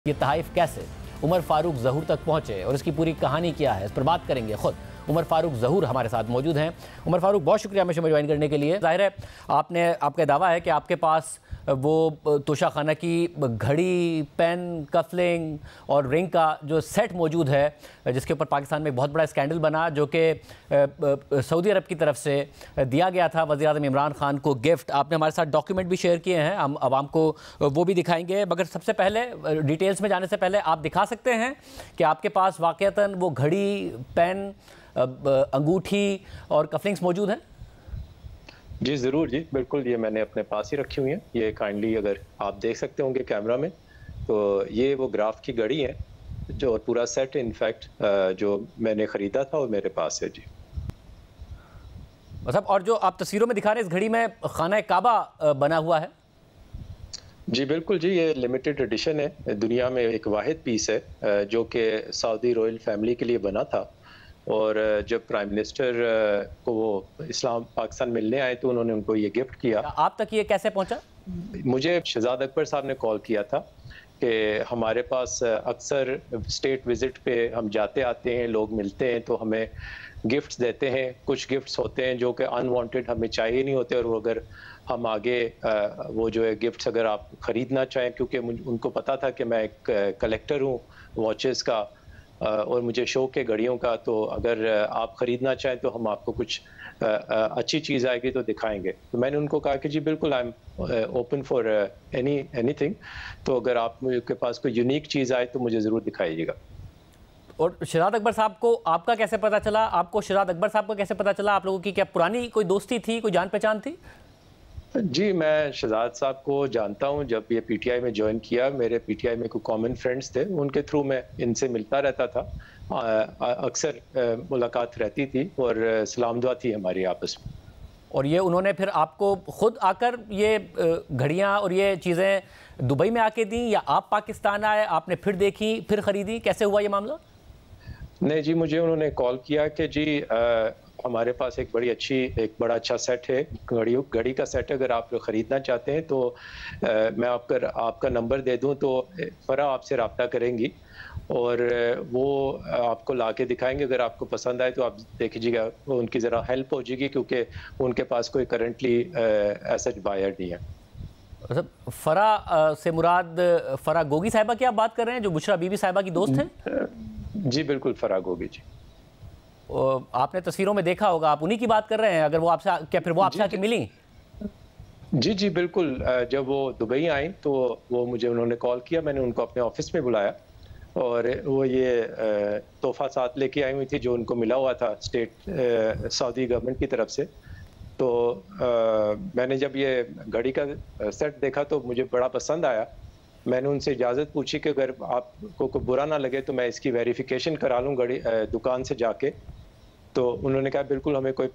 ये तहाइफ कैसे उमर फारूक ज़हूर तक पहुँचे और इसकी पूरी कहानी क्या है, इस पर बात करेंगे। खुद उमर फारूक ज़हूर हमारे साथ मौजूद हैं। उमर फारूक, बहुत शुक्रिया हमें ज्वाइन करने के लिए। ज़ाहिर है आपका दावा है कि आपके पास वो तोशाखाना की घड़ी, पेन, कफलिंग और रिंग का जो सेट मौजूद है, जिसके ऊपर पाकिस्तान में एक बहुत बड़ा स्कैंडल बना, जो कि सऊदी अरब की तरफ से दिया गया था वज़ीर आज़म इमरान खान को गिफ्ट। आपने हमारे साथ डॉक्यूमेंट भी शेयर किए हैं, हम आवाम को वो भी दिखाएंगे। मगर सबसे पहले डिटेल्स में जाने से पहले आप दिखा सकते हैं कि आपके पास वाक़ईतन वो घड़ी, पेन, अंगूठी और कफलिंग्स मौजूद हैं? जी ज़रूर जी, बिल्कुल। ये मैंने अपने पास ही रखी हुई हैं। ये काइंडली अगर आप देख सकते होंगे कैमरा में, तो ये वो ग्राफ की घड़ी है जो पूरा सेट इनफैक्ट जो मैंने ख़रीदा था और मेरे पास है जी। मतलब और जो आप तस्वीरों में दिखा रहे हैं, इस घड़ी में खाना काबा बना हुआ है? जी बिल्कुल जी, ये लिमिटेड एडिशन है, दुनिया में एक वाहिद पीस है जो कि सऊदी रॉयल फैमिली के लिए बना था। और जब प्राइम मिनिस्टर को वो इस्लाम पाकिस्तान मिलने आए तो उन्होंने उनको ये गिफ्ट किया। आप तक ये कैसे पहुंचा? मुझे शहजाद अकबर साहब ने कॉल किया था कि हमारे पास अक्सर स्टेट विजिट पे हम जाते आते हैं, लोग मिलते हैं तो हमें गिफ्ट्स देते हैं। कुछ गिफ्ट्स होते हैं जो कि अनवांटेड हमें चाहिए नहीं होते, और वो अगर हम आगे वो जो है गिफ्ट्स अगर आप ख़रीदना चाहें, क्योंकि उनको पता था कि मैं एक कलेक्टर हूँ वॉचेस का और मुझे शौक है घड़ियों का, तो अगर आप ख़रीदना चाहें तो हम आपको कुछ अच्छी चीज़ आएगी तो दिखाएंगे। तो मैंने उनको कहा कि जी बिल्कुल, I am open for anything. तो अगर आपके पास कोई यूनिक चीज़ आए तो मुझे ज़रूर दिखाइएगा। और शहजाद अकबर साहब को आपका कैसे पता चला? आपको शहजाद अकबर साहब का कैसे पता चला? आप लोगों की क्या पुरानी कोई दोस्ती थी, कोई जान पहचान थी? जी, मैं शहजाद साहब को जानता हूँ। जब ये पीटीआई में ज्वाइन किया, मेरे पीटीआई में कोई कॉमन फ्रेंड्स थे, उनके थ्रू मैं इनसे मिलता रहता था। अक्सर मुलाकात रहती थी और सलाम दुआ थी हमारी आपस में। और ये उन्होंने फिर आपको खुद आकर ये घड़ियाँ और ये चीज़ें दुबई में आके दी, या आप पाकिस्तान आए, आपने फिर देखी, फिर ख़रीदी? कैसे हुआ ये मामला? नहीं जी, मुझे उन्होंने कॉल किया कि जी हमारे पास एक बड़ा अच्छा सेट है, घड़ी का सेट है, अगर आप ख़रीदना चाहते हैं तो मैं आपका नंबर दे दूं तो फ़रा आपसे रब्ता करेंगी और वो आपको लाके दिखाएंगे। अगर आपको पसंद आए तो आप देख लीजिएगा, उनकी ज़रा हेल्प हो जाएगी क्योंकि उनके पास कोई करंटली ऐसा बायर नहीं है। मतलब फ़रा से मुराद फ़रा गोगी साहिबा की आप बात कर रहे हैं, जो बुशरा बीबी साहिबा की दोस्त हैं? जी बिल्कुल, फ़रा गोगी जी। आपने तस्वीरों में देखा होगा, आप उन्हीं की बात कर रहे हैं? अगर वो आपसे, क्या फिर वो आपसे आके मिली? जी जी बिल्कुल। जब वो दुबई आई तो मुझे उन्होंने कॉल किया, मैंने उनको अपने ऑफिस में बुलाया और वो ये तोहफा साथ लेके आई हुई थी जो उनको मिला हुआ था स्टेट सऊदी गवर्नमेंट की तरफ से। तो मैंने जब ये घड़ी का सेट देखा तो मुझे बड़ा पसंद आया। मैंने उनसे इजाज़त पूछी कि अगर आपको कोई बुरा ना लगे तो मैं इसकी वेरिफिकेशन करा लूँ दुकान से जाके। तो उन्होंने कहा बिल्कुल, हमें कोई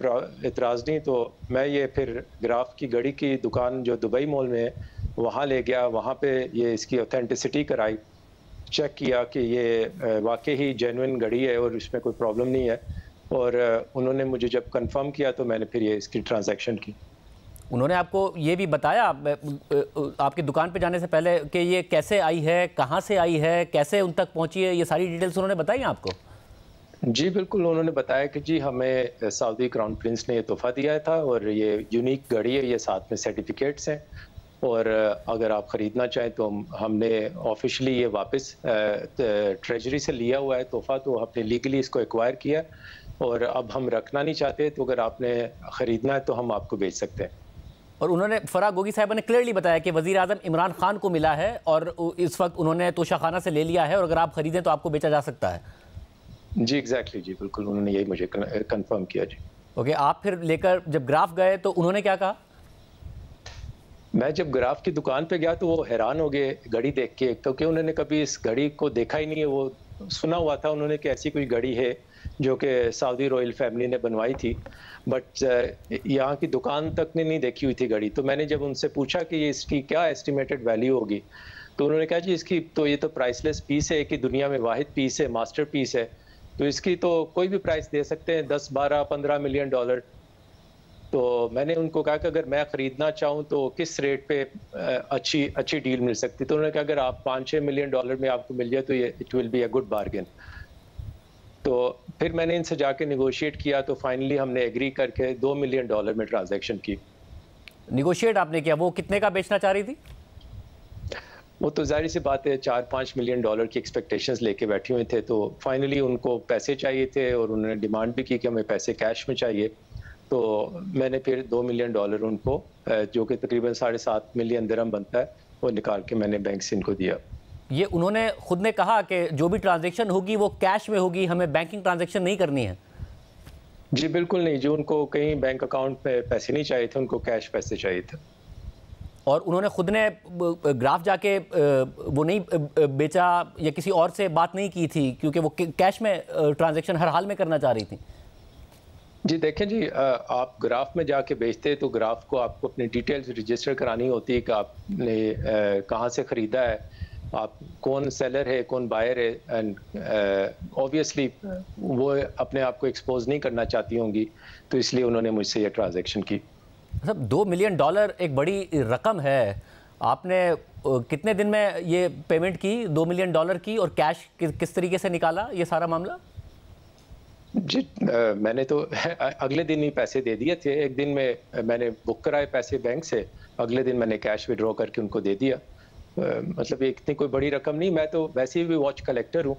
एतराज़ नहीं। तो मैं ये फिर ग्राफ की घड़ी की दुकान जो दुबई मॉल में है वहाँ ले गया, वहाँ पे ये इसकी ऑथेंटिसिटी कराई, चेक किया कि ये वाकई ही जेन्युइन घड़ी है और इसमें कोई प्रॉब्लम नहीं है। और उन्होंने मुझे जब कंफर्म किया तो मैंने फिर ये इसकी ट्रांजैक्शन की। उन्होंने आपको ये भी बताया आपकी दुकान पे जाने से पहले कि ये कैसे आई है, कहाँ से आई है, कैसे उन तक पहुँची है? ये सारी डिटेल्स उन्होंने बताई आपको? जी बिल्कुल, उन्होंने बताया कि जी हमें सऊदी क्राउन प्रिंस ने ये तोहफ़ा दिया था और ये यूनिक घड़ी है, ये साथ में सर्टिफिकेट्स हैं और अगर आप ख़रीदना चाहें तो हमने ऑफिशियली ये वापस ट्रेजरी से लिया हुआ है तोहफ़ा, तो आपने लीगली इसको एक्वायर किया और अब हम रखना नहीं चाहते, तो अगर आपने ख़रीदना है तो हम आपको बेच सकते हैं। और उन्होंने, फ़रा गोगी साहिबा ने क्लियरली बताया कि वज़ीर आज़म इमरान खान को मिला है और इस वक्त उन्होंने तोशाखाना से ले लिया है और अगर आप ख़रीदें तो आपको बेचा जा सकता है। जी एग्जैक्टली जी, बिल्कुल उन्होंने यही मुझे कंफर्म किया जी। ओके, आप फिर लेकर जब ग्राफ गए तो उन्होंने क्या कहा? मैं जब ग्राफ की दुकान पे गया तो वो हैरान हो गए घड़ी देख के, क्योंकि उन्होंने कभी इस घड़ी को देखा ही नहीं है। वो सुना हुआ था उन्होंने कि ऐसी कोई घड़ी है जो कि सऊदी रॉयल फैमिली ने बनवाई थी, बट यहाँ की दुकान तक ने नहीं देखी हुई थी घड़ी। तो मैंने जब उनसे पूछा कि ये इसकी क्या एस्टिमेटेड वैल्यू होगी, तो उन्होंने कहा जी इसकी तो ये तो प्राइसलेस पीस है कि दुनिया में वाहिद पीस है, मास्टर पीस है, तो इसकी तो कोई भी प्राइस दे सकते हैं, 10, 12, 15 मिलियन डॉलर। तो मैंने उनको कहा कि अगर मैं ख़रीदना चाहूँ तो किस रेट पे अच्छी अच्छी डील मिल सकती है। तो उन्होंने कहा अगर आप 5-6 मिलियन डॉलर में आपको मिल जाए तो ये it will be a good bargain. तो फिर मैंने इनसे जाके नेगोशिएट किया तो फाइनली हमने एग्री करके 2 मिलियन डॉलर में ट्रांजैक्शन की। निगोशिएट आपने किया, वो कितने का बेचना चाह रही थी? वो तो ज़ाहिर सी बात है 4-5 मिलियन डॉलर की एक्सपेक्टेशंस लेके बैठे हुए थे, तो फाइनली उनको पैसे चाहिए थे और उन्होंने डिमांड भी की कि हमें पैसे कैश में चाहिए। तो मैंने फिर 2 मिलियन डॉलर उनको जो कि तकरीबन 7.5 मिलियन दिरहम बनता है, वो निकाल के मैंने बैंक से इनको दिया। ये उन्होंने खुद ने कहा कि जो भी ट्रांजैक्शन होगी वो कैश में होगी, हमें बैंकिंग ट्रांजैक्शन नहीं करनी है? जी बिल्कुल नहीं, जो उनको कहीं बैंक अकाउंट में पैसे नहीं चाहिए थे, उनको कैश पैसे चाहिए थे। और उन्होंने खुद ने ग्राफ जाके वो नहीं बेचा या किसी और से बात नहीं की थी, क्योंकि वो कैश में ट्रांजैक्शन हर हाल में करना चाह रही थी? जी देखें जी, आप ग्राफ में जाके बेचते हैं तो ग्राफ को आपको अपनी डिटेल्स रजिस्टर करानी होती है कि आपने कहाँ से ख़रीदा है, आप कौन सेलर है, कौन बायर है, एंड ऑब्वियसली वो अपने आप को एक्सपोज नहीं करना चाहती होंगी, तो इसलिए उन्होंने मुझसे ये ट्रांजैक्शन की। मतलब 2 मिलियन डॉलर एक बड़ी रकम है। आपने कितने दिन में ये पेमेंट की 2 मिलियन डॉलर की, और कैश किस तरीके से निकाला ये सारा मामला? जी मैंने तो अगले दिन ही पैसे दे दिए थे। एक दिन में मैंने बुक कराए पैसे बैंक से, अगले दिन मैंने कैश विड्रॉ करके उनको दे दिया। मतलब ये इतनी कोई बड़ी रकम नहीं, मैं तो वैसे भी वॉच कलेक्टर हूँ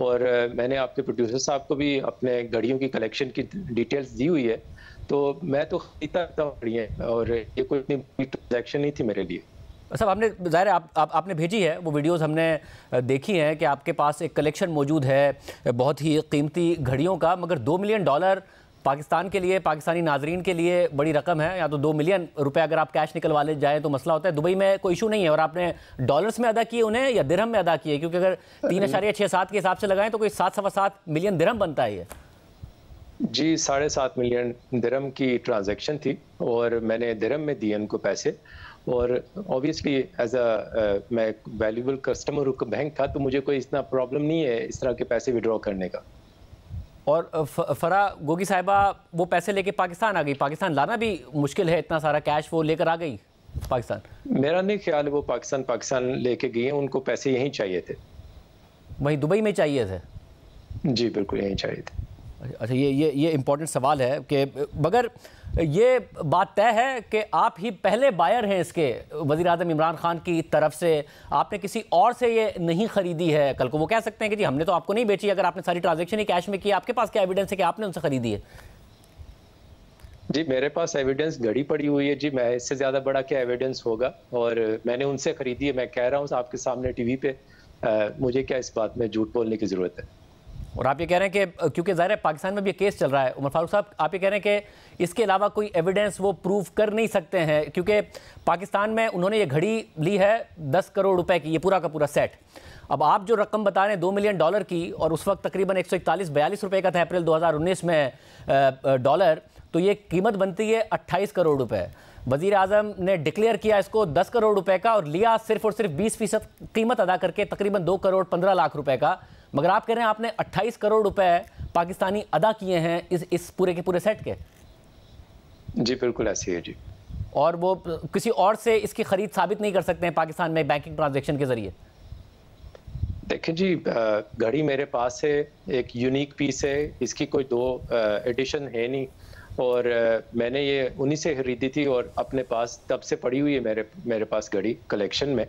और मैंने आपके प्रोड्यूसर साहब को भी अपने घड़ियों की कलेक्शन की डिटेल्स दी हुई है, तो मैं तो खरीदता हूँ घड़ियाँ और ये कोई इतनी बड़ी ट्रांजैक्शन नहीं थी मेरे लिए। साहब आपने ज़ाहिर है आपने भेजी है वो वीडियोस, हमने देखी हैं कि आपके पास एक कलेक्शन मौजूद है बहुत ही कीमती घड़ियों का, मगर 2 मिलियन डॉलर पाकिस्तान के लिए, पाकिस्तानी नाजरीन के लिए बड़ी रकम है। या तो 2 मिलियन रुपए अगर आप कैश निकलवा ले जाए तो मसला होता है। दुबई में कोई इशू नहीं है। और आपने डॉलर्स में अदा किए उन्हें या दिरहम में अदा किए? क्योंकि अगर 3.67 के हिसाब से लगाएं तो कोई 7-7.25 मिलियन दिरहम बनता है ये। जी 7.5 मिलियन दिरहम की ट्रांजैक्शन थी और मैंने दिरहम में दिए उनको पैसे, और ऑब्वियसली एज अ मैं वैल्यूबल कस्टमर हूँ बैंक का, तो मुझे कोई इतना प्रॉब्लम नहीं है इस तरह के पैसे विड्रॉ करने का। और फरा गोगी साहिबा वो पैसे लेके पाकिस्तान आ गई। पाकिस्तान लाना भी मुश्किल है, इतना सारा कैश वो लेकर आ गई पाकिस्तान? मेरा नहीं ख्याल है वो पाकिस्तान लेके गई हैं, उनको पैसे यहीं चाहिए थे। वहीं दुबई में चाहिए थे? जी बिल्कुल यहीं चाहिए थे। अच्छा, ये इम्पोर्टेंट सवाल है कि मगर ये बात तय है कि आप ही पहले बायर हैं इसके, वज़ीर आज़म इमरान खान की तरफ से। आपने किसी और से ये नहीं ख़रीदी है। कल को वो कह सकते हैं कि जी हमने तो आपको नहीं बेची, अगर आपने सारी ट्रांजैक्शन ही कैश में की, आपके पास क्या एविडेंस है कि आपने उनसे ख़रीदी है? जी मेरे पास एविडेंस घड़ी पड़ी हुई है जी, मैं इससे ज़्यादा बड़ा क्या एविडेंस होगा, और मैंने उनसे ख़रीदी है। मैं कह रहा हूँ आपके सामने टीवी पे, मुझे क्या इस बात में झूठ बोलने की ज़रूरत है। और आप ये कह रहे हैं कि क्योंकि ज़ाहिर है पाकिस्तान में भी ये केस चल रहा है, उमर फारूक साहब आप ये कह रहे हैं कि इसके अलावा कोई एविडेंस वो प्रूव कर नहीं सकते हैं, क्योंकि पाकिस्तान में उन्होंने ये घड़ी ली है 10 करोड़ रुपए की, ये पूरा का पूरा सेट। अब आप जो रकम बता रहे हैं 2 मिलियन डॉलर की, और उस वक्त तकरीबन 141-42 रुपये का था अप्रैल 2019 में डॉलर, तो ये कीमत बनती है 28 करोड़ रुपए। वज़ीर आज़म ने डिक्लेयर किया इसको 10 करोड़ रुपए का और लिया सिर्फ और सिर्फ 20% कीमत अदा करके तकरीबन 2 करोड़ 15 लाख रुपए का। मगर आप कह रहे हैं आपने 28 करोड़ रुपए पाकिस्तानी अदा किए हैं इस पूरे के पूरे सेट के? जी बिल्कुल ऐसी है जी। और वो किसी और से इसकी खरीद साबित नहीं कर सकते हैं पाकिस्तान में बैंकिंग ट्रांजैक्शन के जरिए? देखिए जी, घड़ी मेरे पास है, एक यूनिक पीस है, इसकी कोई दो एडिशन है नहीं, और मैंने ये उन्हीं से खरीदी थी और अपने पास तब से पड़ी हुई है मेरे पास घड़ी कलेक्शन में।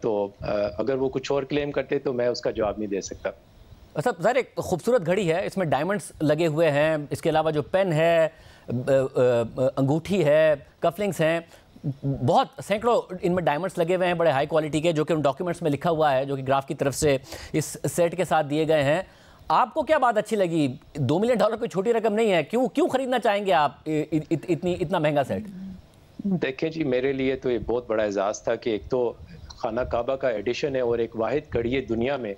तो अगर वो कुछ और क्लेम करते तो मैं उसका जवाब नहीं दे सकता। अच्छा ज़ाहिर एक खूबसूरत घड़ी है, इसमें डायमंड्स लगे हुए हैं, इसके अलावा जो पेन है, अंगूठी है, कफलिंग्स हैं, बहुत सैकड़ों इनमें डायमंड्स लगे हुए हैं बड़े हाई क्वालिटी के, जो कि उन डॉक्यूमेंट्स में लिखा हुआ है, जो कि ग्राफ की तरफ से इस सेट के साथ दिए गए हैं। आपको क्या बात अच्छी लगी? 2 मिलियन डॉलर कोई छोटी रकम नहीं है, क्यों खरीदना चाहेंगे आप इतना महंगा सेट? देखिए जी, मेरे लिए तो ये बहुत बड़ा एजाज़ था कि एक तो खाना काबा का एडिशन है और एक वाहिद घड़ी है दुनिया में,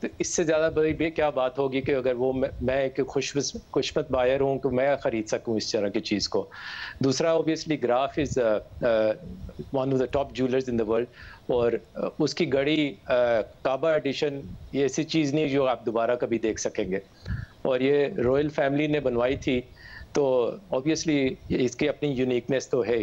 तो इससे ज़्यादा बड़ी क्या बात होगी कि अगर वो मैं एक खुशमत बायर हूँ कि मैं ख़रीद सकूँ इस तरह की चीज़ को। दूसरा obviously graph is one of the top jewellers in the world, और उसकी घड़ी काबा एडिशन ये ऐसी चीज़ नहीं जो आप दोबारा कभी देख सकेंगे, और ये रॉयल फैमिली ने बनवाई थी, तो ऑब्वियसली इसकी अपनी यूनिकनेस तो है।